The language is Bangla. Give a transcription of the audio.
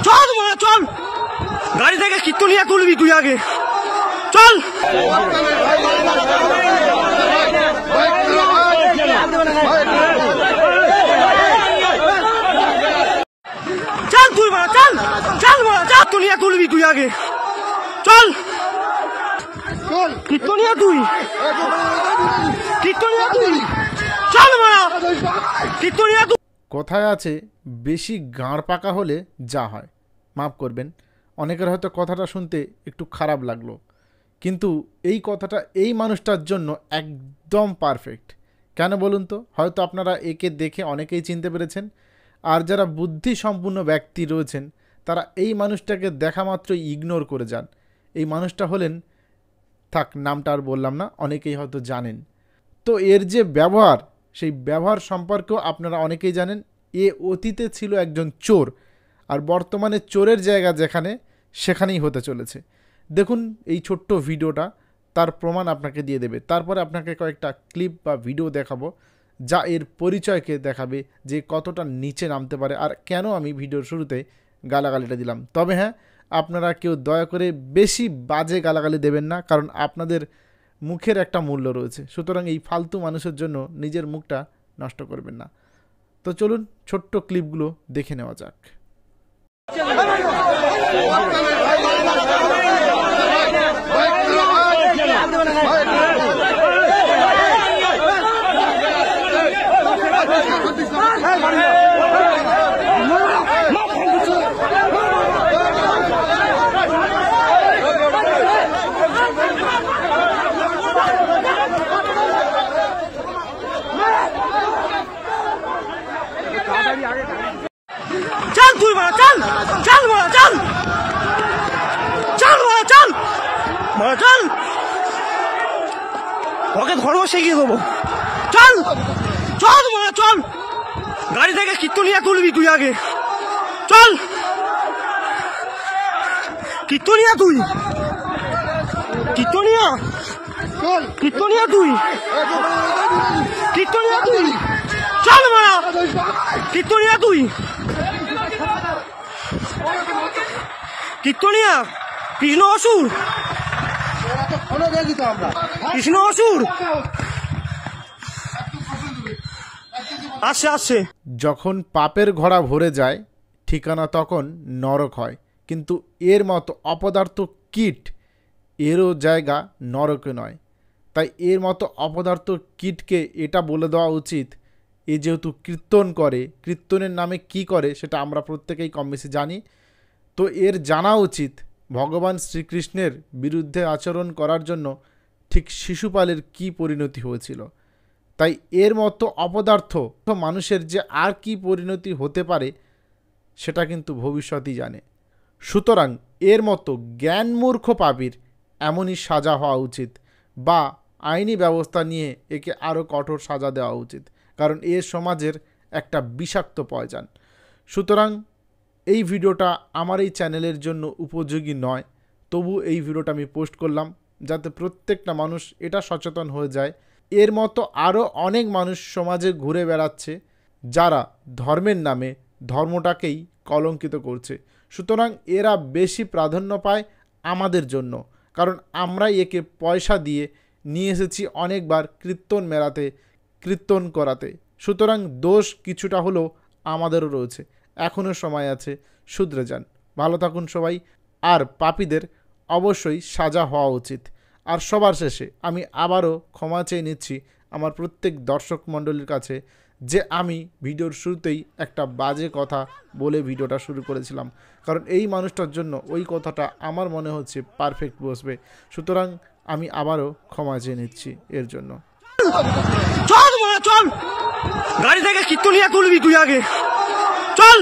চল চল, গাড়ি থেকে কীর্তনিয়া তুলবি তুই আগে, চল। চল তুই মারা, চল চল মারা, চল কীর্তনিয়া তুলবি তুই আগে, চল। কীর্তনিয়া তুই, কীর্তনিয়া তুই, চল মারা, কীর্তনিয়া তুই। কথায় আছে বেশি গাঁড় পাকা হলে যা হয়, মাফ করবেন অনেকের হয়তো কথাটা শুনতে একটু খারাপ লাগলো, কিন্তু এই কথাটা এই মানুষটার জন্য একদম পারফেক্ট। কেন বলুন তো? হয়তো আপনারা একে দেখে অনেকেই চিনতে পেরেছেন, আর যারা বুদ্ধি সম্পন্ন ব্যক্তি রয়েছেন তারা এই মানুষটাকে দেখা মাত্রই ইগনোর করে যান। এই মানুষটা হলেন, থাক নামটা আর বললাম না, অনেকেই হয়তো জানেন। তো এর যে ব্যবহার, সেই ব্যবহার সম্পর্কেও আপনারা অনেকেই জানেন। এ অতীতে ছিল একজন চোর, আর বর্তমানে চোরের জায়গা যেখানে সেখানেই হতে চলেছে। দেখুন এই ছোট্ট ভিডিওটা, তার প্রমাণ আপনাকে দিয়ে দেবে। তারপরে আপনাকে কয়েকটা ক্লিপ বা ভিডিও দেখাবো যা এর পরিচয়কে দেখাবে যে কতটা নিচে নামতে পারে, আর কেন আমি ভিডিওর শুরুতে গালাগালিটা দিলাম। তবে হ্যাঁ, আপনারা কেউ দয়া করে বেশি বাজে গালাগালি দেবেন না, কারণ আপনাদের মুখের একটা মূল্য রয়েছে। সুতরাং এই ফালতু মানুষের জন্য নিজের মুখটা নষ্ট করবেন না। তো চলুন ছোট্ট ক্লিপগুলো দেখে নেওয়া যাক। চল তুই মারা, চল চল মারা, চল চল মারা, চল মারা, চল। ওকে ধর্ম শিখিয়ে দেবো, চল চল মারা, চল। গাড়ি থেকে কীর্তনিয়া তুলবি তুই আগে, চল। কীর্তনিয়া তুই, কীর্তনিয়া, কীর্তনিয়া তুই, কীর্তনিয়া তুই, চল মারা, কীর্তনিয়া তুই, কীর্তনিয়া। কৃষ্ণ অসুর, কৃষ্ণ অসুর আসছে আসছে। যখন পাপের ঘোড়া ভরে যায় ঠিকানা তখন নরক হয়, কিন্তু এর মতো অপদার্থ কীট এরও জায়গা নরকে নয়। তাই এর মতো অপদার্থ কীটকে এটা বলে দেওয়া উচিত, এ যেহেতু কীর্তন করে, কীর্তনের নামে কি করে সেটা আমরা প্রত্যেকেই কম বেশি জানি। তো এর জানা উচিত ভগবান শ্রীকৃষ্ণের বিরুদ্ধে আচরণ করার জন্য ঠিক শিশুপালের কি পরিণতি হয়েছিল। তাই এর মতো অপদার্থ মানুষের যে আর কি পরিণতি হতে পারে সেটা কিন্তু ভবিষ্যতই জানে। সুতরাং এর মতো জ্ঞানমূর্খ পাপীর এমনই সাজা হওয়া উচিত, বা আইনি ব্যবস্থা নিয়ে একে আরও কঠোর সাজা দেওয়া উচিত, কারণ এ সমাজের একটা বিষাক্ত পয়জন। সুতরাং এই ভিডিওটা আমার এই চ্যানেলের জন্য উপযোগী নয়, তবু এই ভিডিওটা আমি পোস্ট করলাম যাতে প্রত্যেকটা মানুষ এটা সচেতন হয়ে যায়। এর মতো আরও অনেক মানুষ সমাজে ঘুরে বেড়াচ্ছে যারা ধর্মের নামে ধর্মটাকেই কলঙ্কিত করছে। সুতরাং এরা বেশি প্রাধান্য পায় আমাদের জন্য, কারণ আমরাই একে পয়সা দিয়ে নিয়ে এসেছি অনেকবার কীর্তন মেলাতে, কীর্তন করাতে। সুতরাং দোষ কিছুটা হলেও আমাদেরও রয়েছে, এখনও সময় আছে, শুধরে যান। ভালো থাকুন সবাই, আর পাপীদের অবশ্যই সাজা হওয়া উচিত। আর সবার শেষে আমি আবারও ক্ষমা চেয়ে নিচ্ছি আমার প্রত্যেক দর্শক মণ্ডলীর কাছে যে আমি ভিডিওর শুরুতেই একটা বাজে কথা বলে ভিডিওটা শুরু করেছিলাম, কারণ এই মানুষটার জন্য ওই কথাটা আমার মনে হচ্ছে পারফেক্ট বসবে। সুতরাং আমি আবারও ক্ষমা চেয়ে নিচ্ছি এর জন্য। চল চল, গাড়ি থেকে কীর্তনিয়া তুলবি তুই আগে, চল।